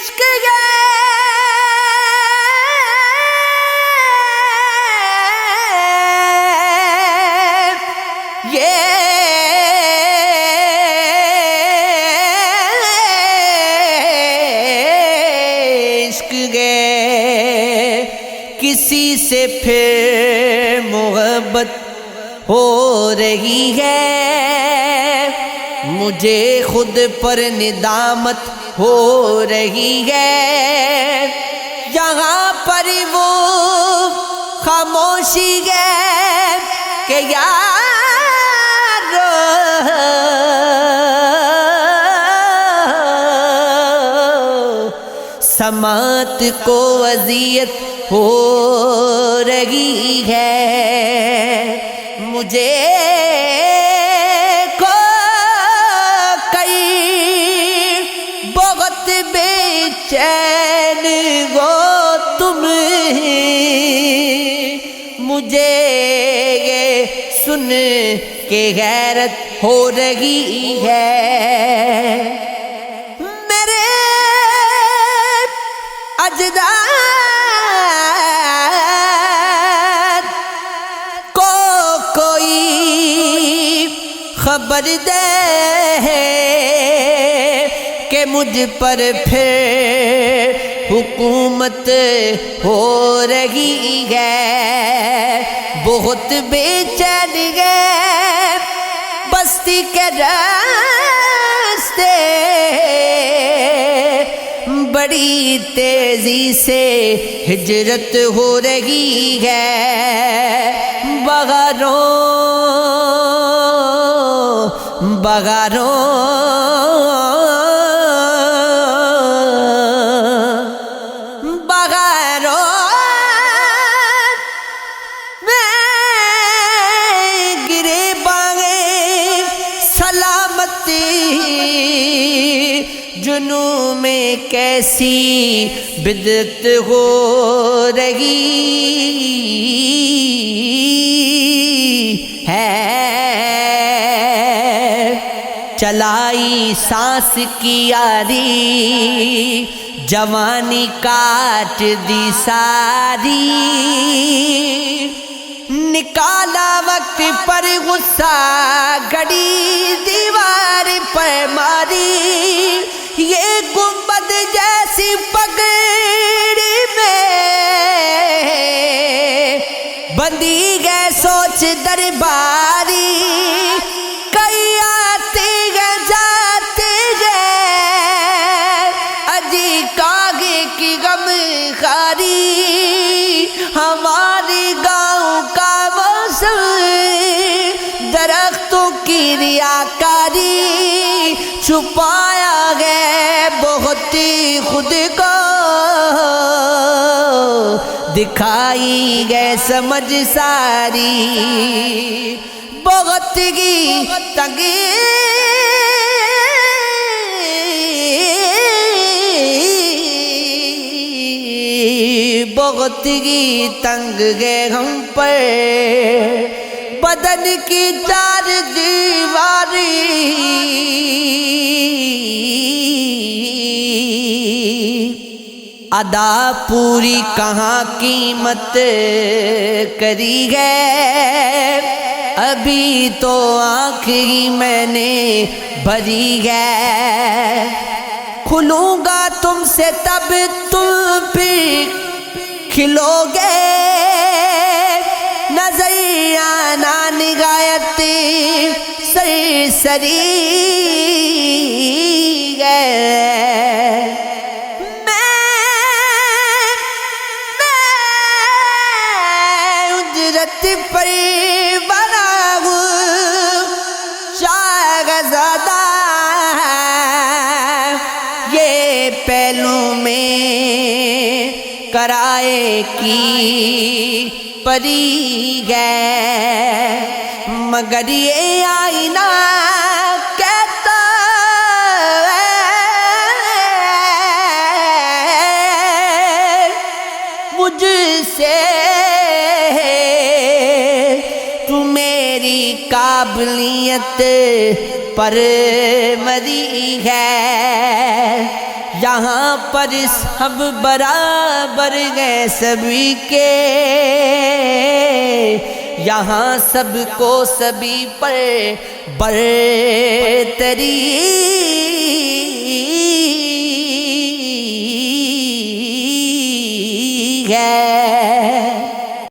عشق ہے یہ عشق ہے کسی سے پھر محبت ہو رہی ہے مجھے خود پر ندامت ہو رہی ہے یہاں پر وہ خاموشی ہے کہ یار سماعت کو اذیت ہو رہی ہے مجھے چین گو تم مجھے یہ سن کے غیرت ہو رہی ہے میرے اجداد کو کوئی خبر دے کہ مجھ پر پھر حکومت ہو رہی ہے بہت بے چین ہے بستی کے راستے بڑی تیزی سے ہجرت ہو رہی ہے بغاروں جنوں میں کیسی بدعت ہو رہی ہے چلائی سانس کی یاری جوانی کاٹ دی ساری نکالا وقت پر غصہ گھڑی دیوار پر ماری یہ گنبد جیسی پگڑی میں بندی گئے سوچ درباری کئی آتے گئے جاتے گئے اجی کاغے کی غم خاری ہماری گاؤں کا موسم درختوں کی ریاکاری چھپایا گئے بہت خود کو دکھائی گئے سمجھ ساری بہت کی تنگی بہت کی تنگ گئے ہم پر بدن کی چار دیواری ادا پوری کہاں قیمت کری ہے ابھی تو آنکھ ہی میں نے بھری ہے کھلوں گا تم سے تب تم پھر کھلو گے نظریانہ نگایت سرسری گئے اجرت پر بنا ہوں شاہزادہ یہ پہلو میں کرائے کی پری گئے مگر یہ آئینہ کہتا ہے مجھ سے تو میری قابلیت پر مری ہے یہاں پر سب برابر ہیں سبھی کے، یہاں سب کو سبھی پر برتری ہے۔